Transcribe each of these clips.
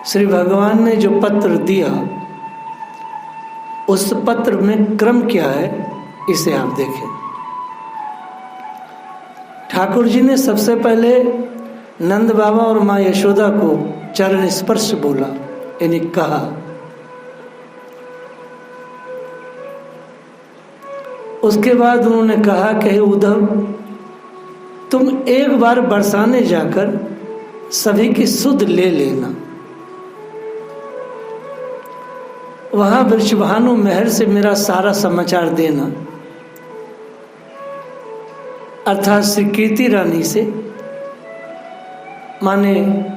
श्री भगवान ने जो पत्र दिया उस पत्र में क्रम क्या है इसे आप देखें। ठाकुर जी ने सबसे पहले नंद बाबा और माँ यशोदा को चरण स्पर्श बोला, इन्हें कहा। उसके बाद उन्होंने कहा कि उद्धव तुम एक बार बरसाने जाकर सभी की सुध ले लेना, वहां वृषभानु महर से मेरा सारा समाचार देना, अर्थात श्री कीर्ति रानी से, माने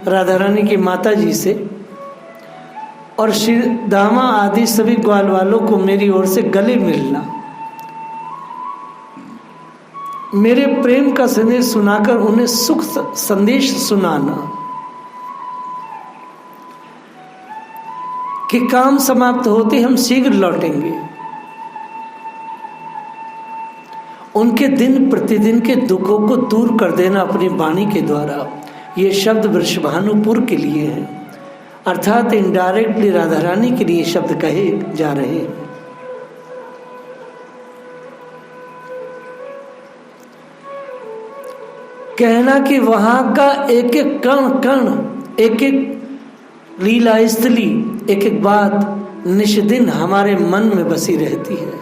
राधा रानी की माता जी से, और श्री दामा आदि सभी ग्वाल वालों को मेरी ओर से गले मिलना, मेरे प्रेम का संदेश सुनाकर उन्हें सुख संदेश सुनाना कि काम समाप्त होते हम शीघ्र लौटेंगे। उनके दिन प्रतिदिन के दुखों को दूर कर देना अपनी वाणी के द्वारा। ये शब्द वृषभानुपुर के लिए है, अर्थात इनडायरेक्टली राधा रानी के लिए शब्द कहे जा रहे हैं। कहना कि वहां का एक एक कण कण, एक एक लीला स्थली, एक एक बात निष्दिन हमारे मन में बसी रहती है।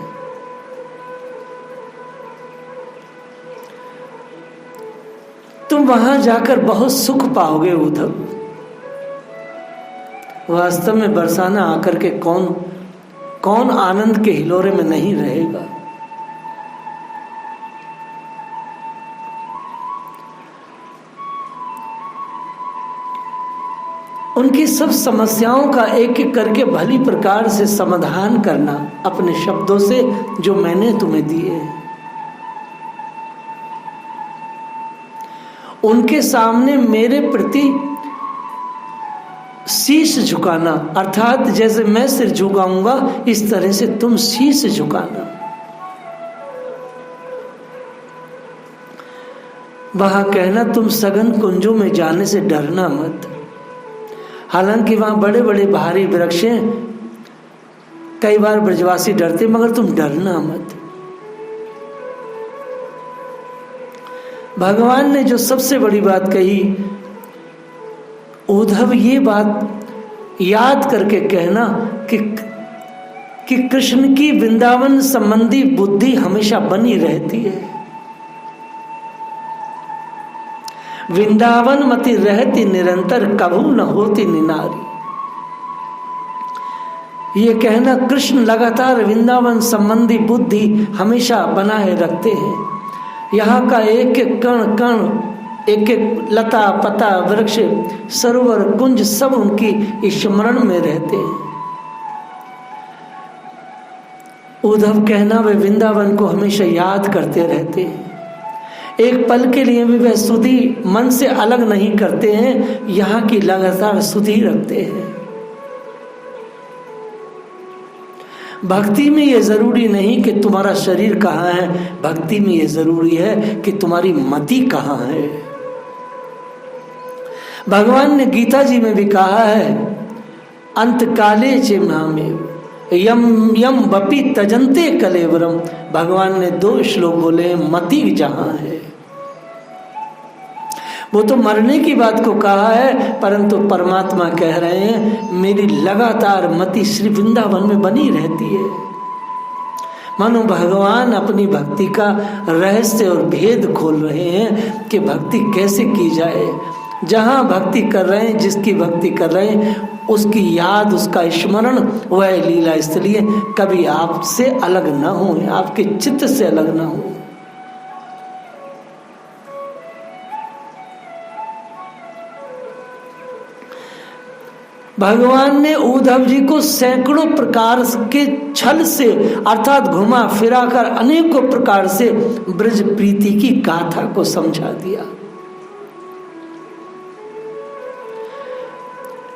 तुम वहां जाकर बहुत सुख पाओगे उद्धव। वास्तव में बरसाना आकर के कौन आनंद के हिलोरे में नहीं रहेगा। उनकी सब समस्याओं का एक एक करके भली प्रकार से समाधान करना अपने शब्दों से जो मैंने तुम्हें दिए। उनके सामने मेरे प्रति शीश झुकाना, अर्थात जैसे मैं सिर झुकाऊंगा इस तरह से तुम शीश झुकाना। वहां कहना तुम सघन कुंजों में जाने से डरना मत। हालांकि वहां बड़े बड़े भारी वृक्ष हैं, कई बार ब्रजवासी डरते, मगर तुम डरना मत। भगवान ने जो सबसे बड़ी बात कही, उद्धव ये बात याद करके कहना कि कृष्ण की वृंदावन संबंधी बुद्धि हमेशा बनी रहती है। वृंदावन मति रहती निरंतर, कभू न होती निनारी। ये कहना कृष्ण लगातार वृंदावन संबंधी बुद्धि हमेशा बनाए रखते हैं। यहाँ का एक एक कण कण, एक एक लता पता वृक्ष सरोवर कुंज सब उनकी स्मरण में रहते हैं। उद्धव कहना वे वृंदावन को हमेशा याद करते रहते हैं। एक पल के लिए भी वह सुधि मन से अलग नहीं करते हैं, यहाँ की लगातार सुधि रखते हैं। भक्ति में यह जरूरी नहीं कि तुम्हारा शरीर कहाँ है, भक्ति में यह जरूरी है कि तुम्हारी मति कहाँ है। भगवान ने गीता जी में भी कहा है, अंत काले चिन्हामेव यम यम वपि तजन्ते कलेवरम। भगवान ने 2 श्लोक बोले, मति जहां है। वो तो मरने की बात को कहा है, परंतु परमात्मा कह रहे हैं मेरी लगातार मति श्री वृंदावन में बनी रहती है। मानो भगवान अपनी भक्ति का रहस्य और भेद खोल रहे हैं कि भक्ति कैसे की जाए। जहाँ भक्ति कर रहे हैं, जिसकी भक्ति कर रहे हैं, उसकी याद, उसका स्मरण वह लीला, इसलिए कभी आपसे अलग ना हो, आपके चित्त से अलग ना हो। भगवान ने उद्धव जी को सैकड़ों प्रकार के छल से, अर्थात घुमा फिराकर अनेकों प्रकार से ब्रज प्रीति की गाथा को समझा दिया।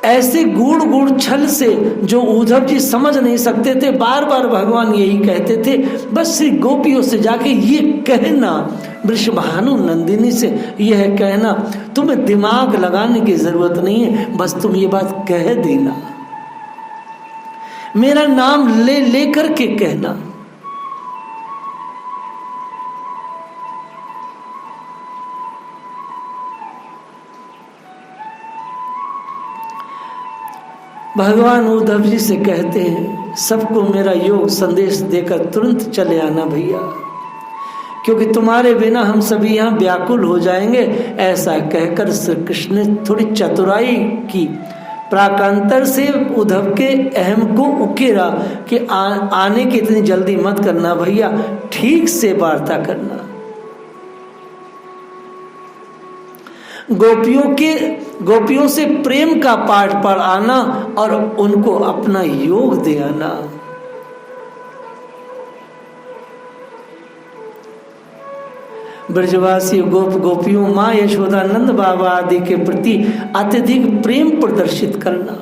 ऐसे गूढ़ गूढ़ छल से जो उद्धव जी समझ नहीं सकते थे। बार बार भगवान यही कहते थे, बस श्री गोपियों से जाके ये कहना वृषभानु नंदिनी से यह कहना, तुम्हें दिमाग लगाने की जरूरत नहीं है, बस तुम ये बात कह देना, मेरा नाम ले लेकर के कहना। भगवान उद्धव जी से कहते हैं, सबको मेरा योग संदेश देकर तुरंत चले आना भैया, क्योंकि तुम्हारे बिना हम सभी यहाँ व्याकुल हो जाएंगे। ऐसा कहकर श्री कृष्ण ने थोड़ी चतुराई की, प्राकांतर से उद्धव के अहम को उकेरा कि आने की इतनी जल्दी मत करना भैया, ठीक से वार्ता करना। गोपियों से प्रेम का पाठ पढ़ाना और उनको अपना योग दे आना। ब्रजवासी गोपियों, माँ यशोदा, नंद बाबा आदि के प्रति अत्यधिक प्रेम प्रदर्शित करना।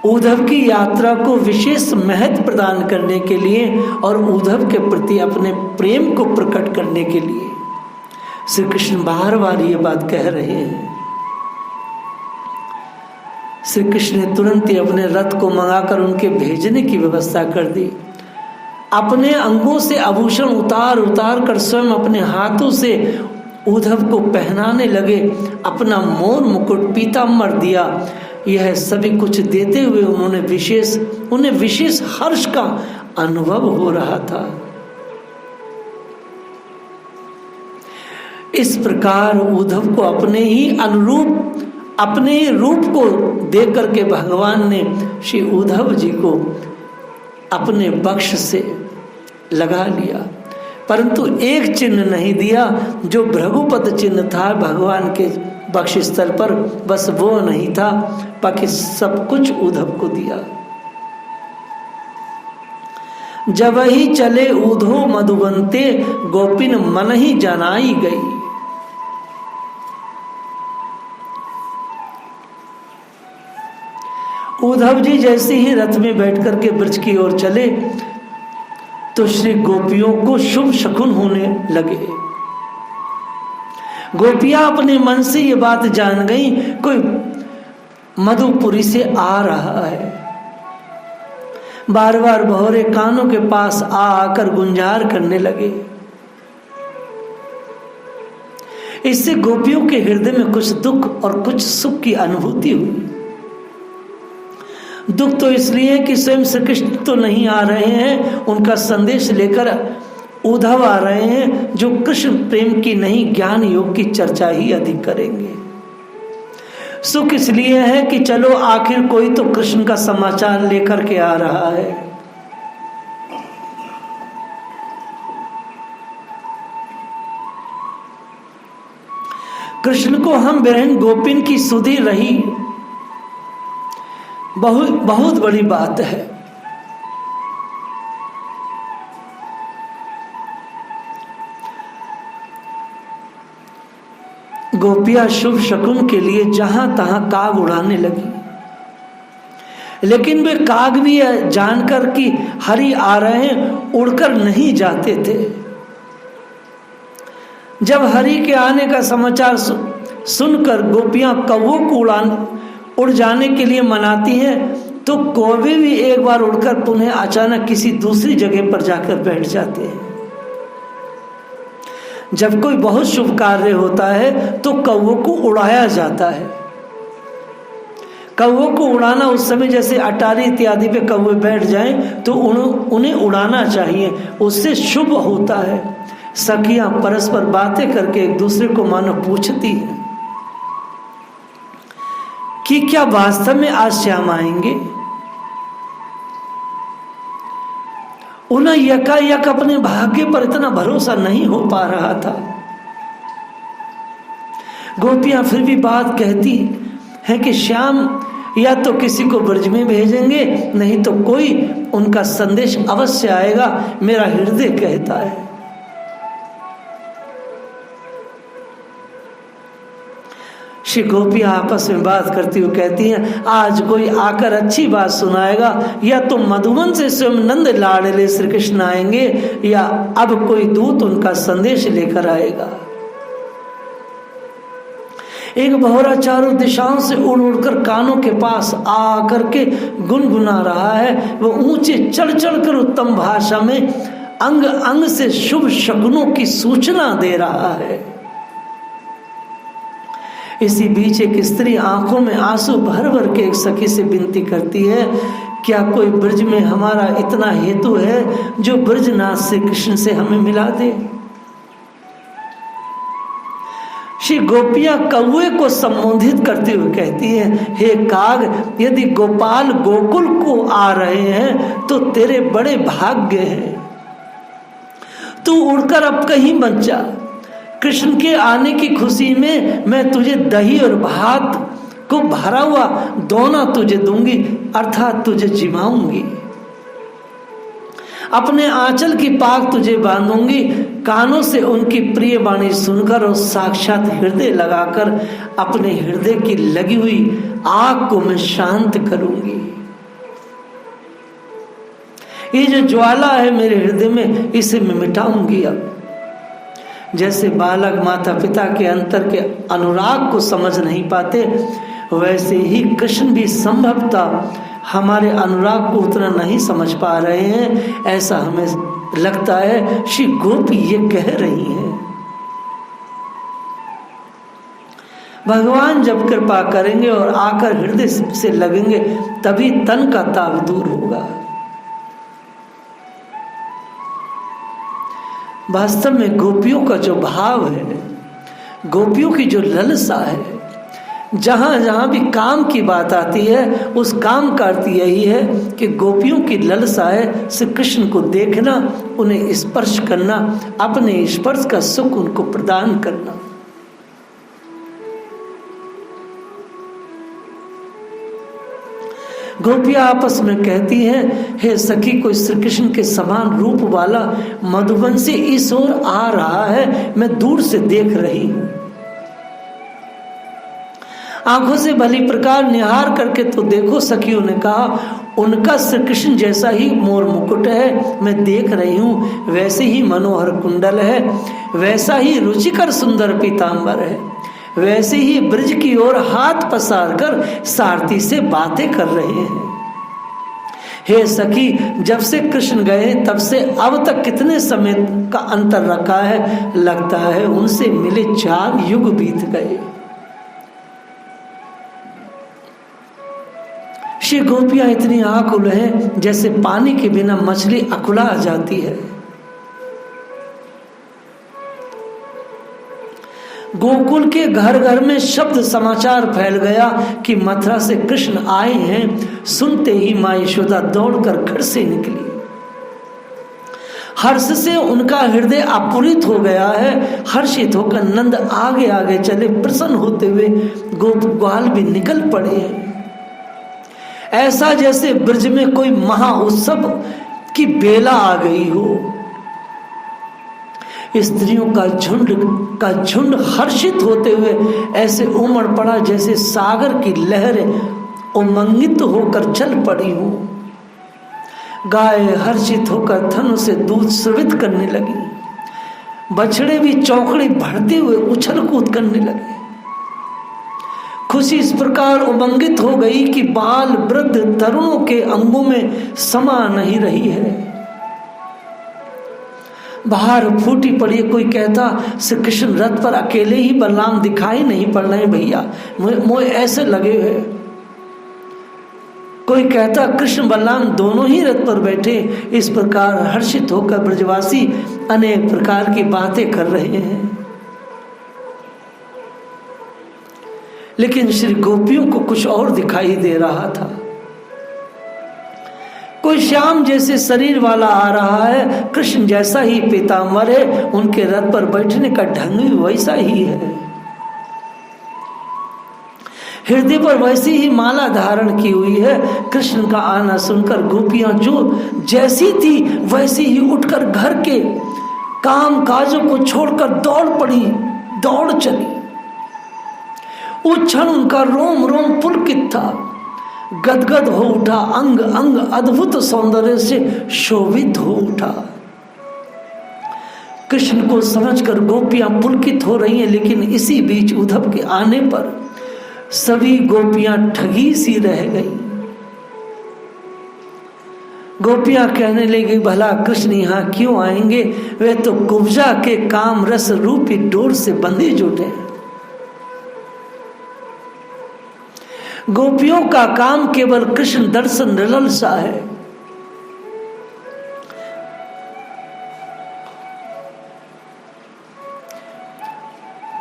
उद्धव की यात्रा को विशेष महत्व प्रदान करने के लिए और उद्धव के प्रति अपने प्रेम को प्रकट करने के लिए श्री कृष्ण बार बार ये बात कह रहे हैं। श्री कृष्ण ने तुरंत ही अपने रथ को मंगाकर उनके भेजने की व्यवस्था कर दी। अपने अंगों से आभूषण उतार कर स्वयं अपने हाथों से उद्धव को पहनाने लगे, अपना मोर मुकुट पीताम्बर दिया। यह सभी कुछ देते हुए उन्हें विशेष हर्ष का अनुभव हो रहा था। इस प्रकार उद्धव को अपने ही रूप को देख करके भगवान ने श्री उद्धव जी को अपने बक्ष से लगा लिया, परंतु एक चिन्ह नहीं दिया, जो भृगुपद चिन्ह था भगवान के बक्ष स्थल पर, बस वो नहीं था, बाकी सब कुछ उद्धव को दिया। जब ही चले ऊधो मधुबंते, गोपिन मन ही जनाई गई। उद्धव जी जैसे ही रथ में बैठ करके ब्रज की ओर चले तो श्री गोपियों को शुभ शकुन होने लगे। गोपियां अपने मन से ये बात जान गई, कोई मधुपुरी से आ रहा है। बार बार भौरे कानों के पास आकर गुंजार करने लगे। इससे गोपियों के हृदय में कुछ दुख और कुछ सुख की अनुभूति हुई। दुख तो इसलिए कि स्वयं श्री कृष्ण तो नहीं आ रहे हैं, उनका संदेश लेकर उद्धव आ रहे हैं, जो कृष्ण प्रेम की नहीं ज्ञान योग की चर्चा ही अधिक करेंगे। सुख इसलिए है कि चलो आखिर कोई तो कृष्ण का समाचार लेकर के आ रहा है। कृष्ण को हम बहन गोपिन की सुधि रही बहुत बड़ी बात है। गोपियां शुभ शकुन के लिए जहां तहां काग उड़ाने लगी, लेकिन वे काग भी जानकर कि हरि आ रहे हैं उड़कर नहीं जाते थे। जब हरि के आने का समाचार सुनकर गोपियां कौवों को उड़ जाने के लिए मनाती हैं, तो कौवे भी एक बार उड़कर पुनः अचानक किसी दूसरी जगह पर जाकर बैठ जाते हैं। जब कोई बहुत शुभ कार्य होता है तो कौवों को उड़ाया जाता है। कौवों को उड़ाना उस समय जैसे अटारी इत्यादि पे कौवे बैठ जाएं तो उन्हें उड़ाना चाहिए, उससे शुभ होता है। सखियां परस्पर बातें करके एक दूसरे को मानो पूछती हैं कि क्या वास्तव में आज श्याम आएंगे। उन्हें यकायक अपने भाग्य पर इतना भरोसा नहीं हो पा रहा था। गोपियां फिर भी बात कहती है कि श्याम या तो किसी को ब्रज में भेजेंगे, नहीं तो कोई उनका संदेश अवश्य आएगा, मेरा हृदय कहता है। श्री गोपियां आपस में बात करती हुई कहती हैं, आज कोई आकर अच्छी बात सुनाएगा, या तो मधुबन से स्वयं नंद लाडले श्री कृष्ण आएंगे, या अब कोई दूत उनका संदेश लेकर आएगा। एक भौरा चारों दिशाओं से उड़ उड़कर कानों के पास आ करके गुनगुना रहा है। वो ऊंचे चढ़ चढ़ कर उत्तम भाषा में अंग अंग से शुभ शकुनों की सूचना दे रहा है। इसी बीच एक स्त्री आंखों में आंसू भर भर के एक सखी से विनती करती है, क्या कोई ब्रज में हमारा इतना हेतु है जो ब्रजनाथ से कृष्ण से हमें मिला दे। श्री गोपियां कौए को संबोधित करते हुए कहती हैं, हे काग, यदि गोपाल गोकुल को आ रहे हैं तो तेरे बड़े भाग्य हैं। तू उड़कर अब कहीं मत जा। कृष्ण के आने की खुशी में मैं तुझे दही और भात को भरा हुआ दोना तुझे दूंगी, अर्थात तुझे जिमाऊंगी। अपने आंचल की पाग तुझे बांधूंगी। कानों से उनकी प्रिय वाणी सुनकर और साक्षात हृदय लगाकर अपने हृदय की लगी हुई आग को मैं शांत करूंगी। ये जो ज्वाला है मेरे हृदय में, इसे मैं मिटाऊंगी। अब जैसे बालक माता पिता के अंतर के अनुराग को समझ नहीं पाते, वैसे ही कृष्ण भी संभवतः हमारे अनुराग को उतना नहीं समझ पा रहे हैं, ऐसा हमें लगता है। श्री गोपी ये कह रही हैं। भगवान जब कृपा करेंगे और आकर हृदय से लगेंगे, तभी तन का ताप दूर होगा। वास्तव में गोपियों का जो भाव है, गोपियों की जो ललसा है, जहां जहां भी काम की बात आती है, उस काम का अर्थ यही है कि गोपियों की ललसा है श्री कृष्ण को देखना, उन्हें स्पर्श करना, अपने स्पर्श का सुख उनको प्रदान करना। गोपियां आपस में कहती हैं, हे सखी, कोई श्री कृष्ण के समान रूप वाला मधुबन से इस ओर आ रहा है, मैं दूर से देख रही हूं। आंखों से भली प्रकार निहार करके तो देखो, सखियों ने कहा, उनका श्री कृष्ण जैसा ही मोर मुकुट है, मैं देख रही हूं। वैसे ही मनोहर कुंडल है, वैसा ही रुचिकर सुंदर पीतांबर है, वैसे ही ब्रज की ओर हाथ पसार कर सारथी से बातें कर रहे हैं। हे सखी, जब से कृष्ण गए तब से अब तक कितने समय का अंतर रखा है, लगता है उनसे मिले 4 युग बीत गए। श्री गोपियां इतनी आकुल हैं जैसे पानी के बिना मछली अकुला जाती है। गोकुल के घर घर में शब्द समाचार फैल गया कि मथुरा से कृष्ण आए हैं। सुनते ही मां यशोदा दौड़कर घर से निकली। हर्ष से उनका हृदय आपुलित हो गया है। हर्षित होकर नंद आगे आगे चले, प्रसन्न होते हुए गोप ग्वाल भी निकल पड़े हैं। ऐसा जैसे ब्रज में कोई महा उत्सव की बेला आ गई हो। स्त्रियों का झुंड हर्षित होते हुए ऐसे उमड़ पड़ा जैसे सागर की लहरें उमंगित होकर चल पड़ी हो। गाय हर्षित होकर थनों से दूध स्रवित करने लगी। बछड़े भी चौकड़ी भरते हुए उछल कूद करने लगे। खुशी इस प्रकार उमंगित हो गई कि बाल वृद्ध तरुणों के अंगों में समा नहीं रही है। बाहर फूटी पड़ी। कोई कहता श्री कृष्ण रथ पर अकेले ही, बलराम दिखाई नहीं पड़ रहे भैया, मुझे ऐसे लगे हुए। कोई कहता कृष्ण बलराम दोनों ही रथ पर बैठे। इस प्रकार हर्षित होकर ब्रजवासी अनेक प्रकार की बातें कर रहे हैं। लेकिन श्री गोपियों को कुछ और दिखाई दे रहा था। कोई श्याम जैसे शरीर वाला आ रहा है, कृष्ण जैसा ही पीतांबर है, उनके रथ पर बैठने का ढंग भी वैसा ही है। हृदय पर वैसी ही माला धारण की हुई है। कृष्ण का आना सुनकर गोपियां जो जैसी थी वैसी ही उठकर घर के काम काजों को छोड़कर दौड़ पड़ी, दौड़ चली। उस क्षण उनका रोम रोम पुलकित था, गदगद हो उठा, अंग अंग अद्भुत सौंदर्य से शोभित हो उठा। कृष्ण को समझकर गोपियां पुलकित हो रही हैं, लेकिन इसी बीच उद्धव के आने पर सभी गोपियां ठगी सी रह गई। गोपियां कहने लगी, भला कृष्ण यहाँ क्यों आएंगे, वे तो कुब्जा के काम रस रूपी डोर से बंधे जुटे। गोपियों का काम केवल कृष्ण दर्शन लालसा है।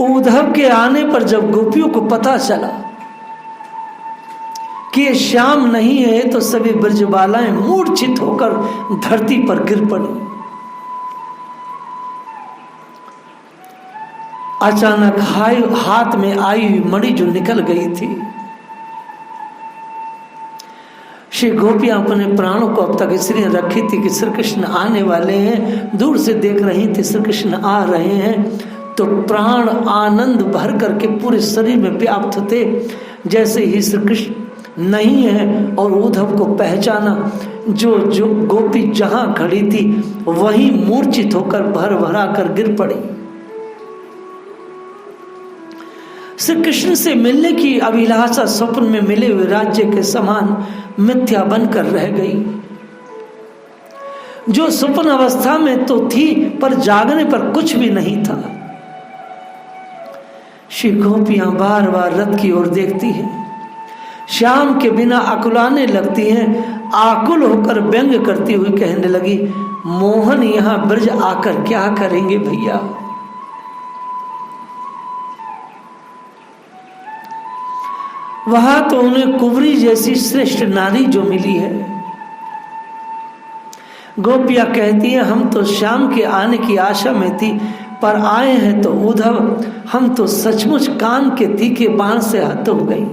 उद्धव के आने पर जब गोपियों को पता चला कि ये श्याम नहीं है, तो सभी ब्रजबालाएं मूर्छित होकर धरती पर गिर पड़ी। अचानक हाथ में आई हुई मणि जो निकल गई थी, श्री गोपियां अपने प्राणों को अब तक इसलिए रखी थी कि श्री कृष्ण आने वाले हैं। दूर से देख रही थी श्री कृष्ण आ रहे हैं, तो प्राण आनंद भर करके पूरे शरीर में व्याप्त थे। जैसे ही श्री कृष्ण नहीं है और उद्धव को पहचाना, जो जो गोपी जहां खड़ी थी वहीं मूर्छित होकर भर भरा कर गिर पड़ी। श्री कृष्ण से मिलने की अभिलाषा स्वप्न में मिले हुए राज्य के समान मिथ्या बनकर रह गई। जो स्वप्न अवस्था में तो थी, पर जागने पर कुछ भी नहीं था। श्री गोपियां बार बार रथ की ओर देखती हैं, श्याम के बिना अकुलाने लगती हैं। आकुल होकर व्यंग करती हुई कहने लगी, मोहन यहाँ ब्रज आकर क्या करेंगे भैया। वहां तो उन्हें कुबरी जैसी श्रेष्ठ नारी जो मिली है। गोपियां कहती हैं, हम तो श्याम के आने की आशा में थी, पर आए हैं तो उद्धव, हम तो सचमुच कान के तीखे बाण से हत हो गई।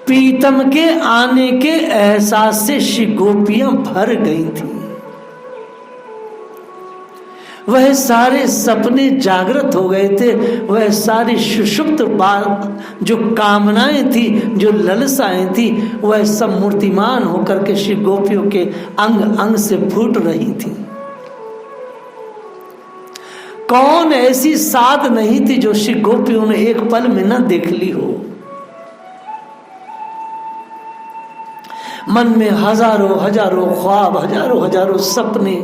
प्रीतम के आने के एहसास से श्री गोपियां भर गई थी। वह सारे सपने जागृत हो गए थे, वह सारी सुषुप्त जो कामनाएं थी, जो ललसाएं थी, वह सब मूर्तिमान होकर के श्री गोपियों के अंग अंग से फूट रही थी। कौन ऐसी साध नहीं थी जो श्री गोपियों ने एक पल में न देख ली हो। मन में हजारों हजारों ख्वाब, हजारों हजारों सपने,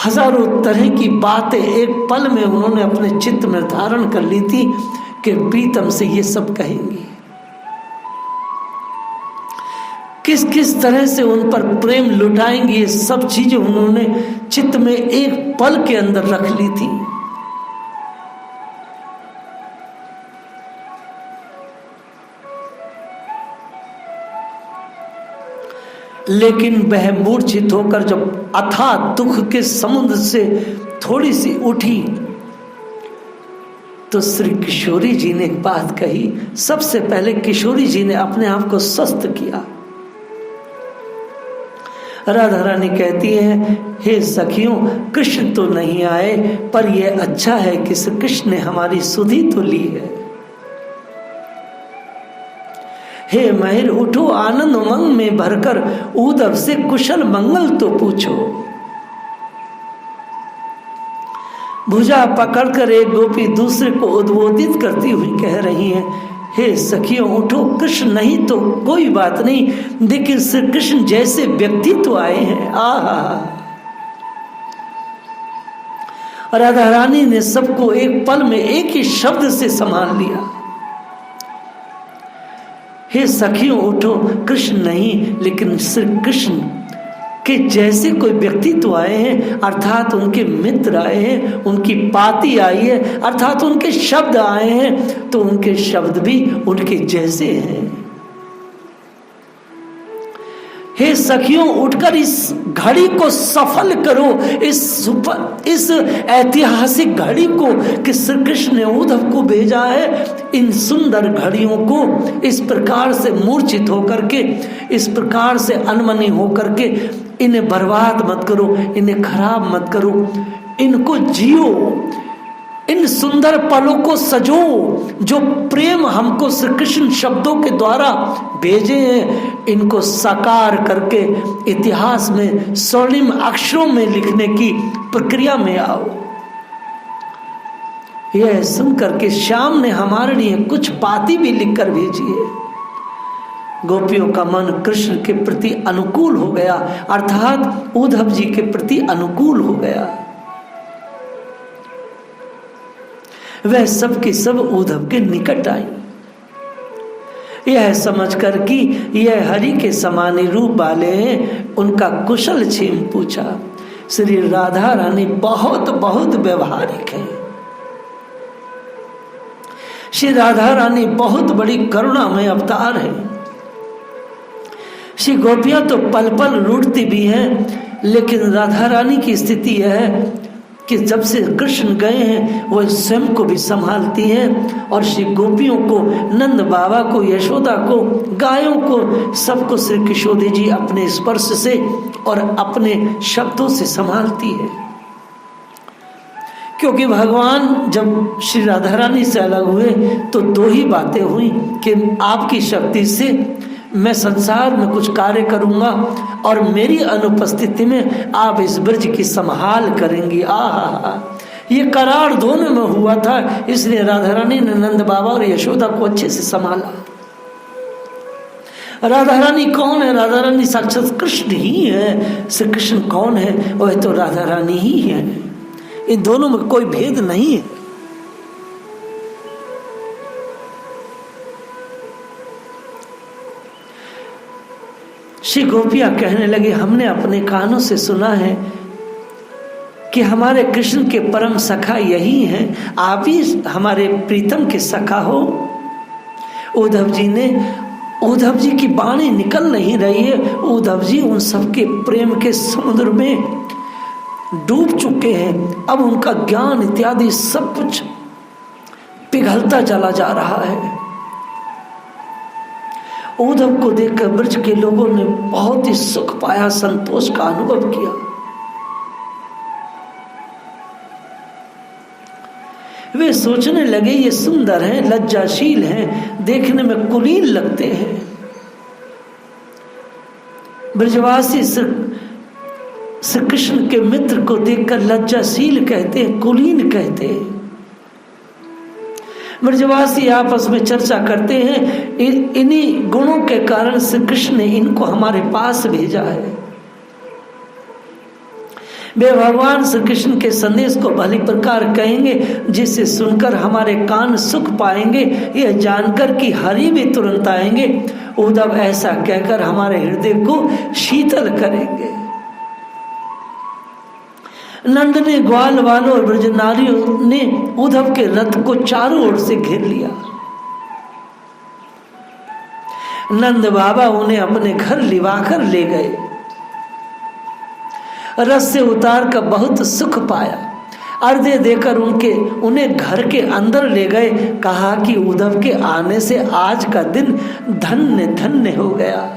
हजारों तरह की बातें एक पल में उन्होंने अपने चित्त में धारण कर ली थी कि प्रीतम से ये सब कहेंगी। किस किस तरह से उन पर प्रेम लुटाएंगे, ये सब चीजें उन्होंने चित्त में एक पल के अंदर रख ली थी। लेकिन वह मूर्छित होकर जब अथाह दुख के समुद्र से थोड़ी सी उठी, तो श्री किशोरी जी ने एक बात कही। सबसे पहले किशोरी जी ने अपने आप को स्वस्थ किया। राधा रानी कहती है, हे सखियों, कृष्ण तो नहीं आए, पर यह अच्छा है कि श्री कृष्ण ने हमारी सुधि तो ली है। हे महिर, उठो, आनंद उमंग में भरकर उद्धव से कुशल मंगल तो पूछो। भुजा पकड़कर एक गोपी दूसरे को उद्बोधित करती हुई कह रही है, हे सखियों उठो, कृष्ण नहीं तो कोई बात नहीं, लेकिन श्री कृष्ण जैसे व्यक्ति तो आए हैं। आहा। राधा रानी ने सबको एक पल में एक ही शब्द से संभाल लिया। हे सखियों उठो, कृष्ण नहीं लेकिन श्री कृष्ण के जैसे कोई व्यक्ति तो आए हैं, अर्थात उनके मित्र आए हैं, उनकी पाती आई है, अर्थात उनके शब्द आए हैं, तो उनके शब्द भी उनके जैसे हैं। हे सखियों उठकर इस घड़ी को सफल करो, इस ऐतिहासिक घड़ी को कि श्री कृष्ण ने उद्धव को भेजा है। इन सुंदर घड़ियों को इस प्रकार से मूर्छित होकर के, इस प्रकार से अनमनी होकर के इन्हें बर्बाद मत करो, इन्हें खराब मत करो, इनको जियो। इन सुंदर पलों को सजो, जो प्रेम हमको श्री कृष्ण शब्दों के द्वारा भेजे हैं, इनको साकार करके इतिहास में स्वर्णिम अक्षरों में लिखने की प्रक्रिया में आओ। यह सुनकर के श्याम ने हमारे लिए कुछ बातें भी लिखकर भेजी है। गोपियों का मन कृष्ण के प्रति अनुकूल हो गया, अर्थात उद्धव जी के प्रति अनुकूल हो गया। वह सब की सब उद्धव के निकट आई, यह समझकर कि यह हरि के समान रूप वाले हैं, उनका कुशल क्षेम पूछा। श्री राधा रानी बहुत बहुत व्यवहारिक है। श्री राधा रानी बहुत बड़ी करुणामय अवतार है। श्री गोपियां तो पल पल रूठती भी हैं, लेकिन राधा रानी की स्थिति यह है कि जब से कृष्ण गए हैं वह स्वयं को भी संभालती हैं और श्री गोपियों को, नंद बाबा को, यशोदा को, गायों को, सबको श्री किशोरी जी अपने स्पर्श से और अपने शब्दों से संभालती है। क्योंकि भगवान जब श्री राधा रानी से अलग हुए तो दो ही बातें हुई कि आपकी शक्ति से मैं संसार में कुछ कार्य करूंगा और मेरी अनुपस्थिति में आप इस ब्रज की संभाल करेंगी। ये करार दोनों में हुआ था, इसलिए राधा रानी ने नंद बाबा और यशोदा को अच्छे से संभाला। राधा रानी कौन है? राधा रानी साक्षात कृष्ण ही है। श्री कृष्ण कौन है? वह तो राधा रानी ही है। इन दोनों में कोई भेद नहीं है। श्री गोपियां कहने लगे, हमने अपने कानों से सुना है कि हमारे कृष्ण के परम सखा यही हैं, आप ही हमारे प्रीतम के सखा हो। उद्धव जी की वाणी निकल नहीं रही है। उद्धव जी उन सबके प्रेम के समुद्र में डूब चुके हैं। अब उनका ज्ञान इत्यादि सब कुछ पिघलता चला जा रहा है। उद्धव को देखकर ब्रज के लोगों ने बहुत ही सुख पाया, संतोष का अनुभव किया। वे सोचने लगे ये सुंदर हैं, लज्जाशील हैं, देखने में कुलीन लगते हैं। ब्रजवासी श्री कृष्ण के मित्र को देखकर लज्जाशील कहते हैं, कुलीन कहते हैं। ब्रजवासी आपस में चर्चा करते हैं, इन्हीं गुणों के कारण श्री कृष्ण ने इनको हमारे पास भेजा है। वे भगवान श्री कृष्ण के संदेश को भली प्रकार कहेंगे, जिसे सुनकर हमारे कान सुख पाएंगे, यह जानकर कि हरि भी तुरंत आएंगे। उद्धव ऐसा कहकर हमारे हृदय को शीतल करेंगे। नंद ने, ग्वाल वालों और ब्रज नारियों ने उद्धव के रथ को चारों ओर से घेर लिया। नंद बाबा उन्हें अपने घर लिवाकर ले गए। रथ से उतार कर बहुत सुख पाया। अर्घ्य देकर उन्हें घर के अंदर ले गए। कहा कि उद्धव के आने से आज का दिन धन्य धन्य हो गया।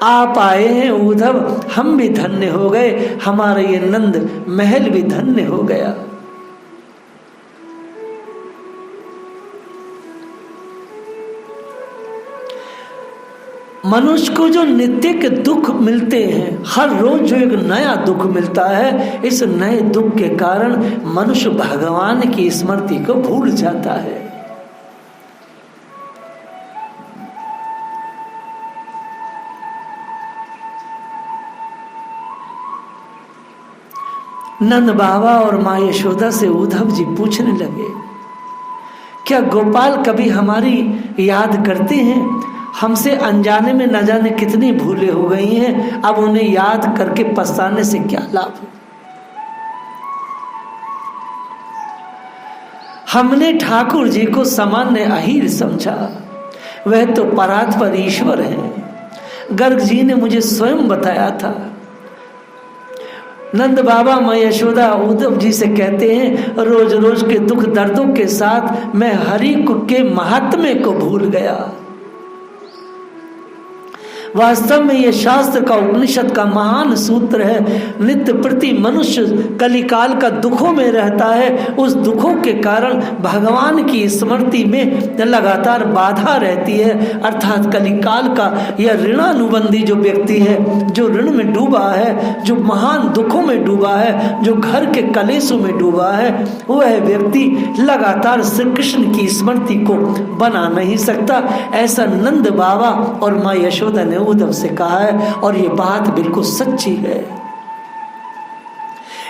आप आए हैं उद्धव, हम भी धन्य हो गए, हमारा ये नंद महल भी धन्य हो गया। मनुष्य को जो नित्य के दुख मिलते हैं, हर रोज जो एक नया दुख मिलता है, इस नए दुख के कारण मनुष्य भगवान की स्मृति को भूल जाता है। नंद बाबा और माँ यशोदा से उद्धव जी पूछने लगे, क्या गोपाल कभी हमारी याद करते हैं? हमसे अनजाने में न जाने कितनी भूलें हो गई हैं, अब उन्हें याद करके पछताने से क्या लाभ? हमने ठाकुर जी को सामान्य अहीर समझा, वह तो परात्पर ईश्वर हैं। गर्ग जी ने मुझे स्वयं बताया था। नंद बाबा माँ यशोदा उद्धव जी से कहते हैं, रोज रोज के दुख दर्दों के साथ मैं हरि के महात्म्य को भूल गया। वास्तव में ये शास्त्र का, उपनिषद का महान सूत्र है। नित्य प्रति मनुष्य कलिकाल का दुखों में रहता है। उस दुखों के कारण भगवान की स्मृति में लगातार बाधा रहती है। अर्थात कलिकाल का यह ऋणानुबंधी जो व्यक्ति है, जो ऋण में डूबा है, जो महान दुखों में डूबा है, जो घर के कलेशों में डूबा है, वह व्यक्ति लगातार श्री कृष्ण की स्मृति को बना नहीं सकता। ऐसा नंद बाबा और माँ यशोदा ने उद्धव से कहा है और ये बात बिल्कुल सच्ची है।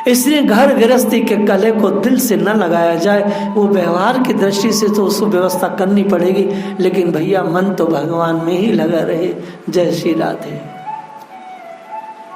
इसलिए घर गृहस्थी के कलह को दिल से न लगाया जाए। वो व्यवहार की दृष्टि से तो उसको व्यवस्था करनी पड़ेगी, लेकिन भैया मन तो भगवान में ही लगा रहे। जय श्री राधे।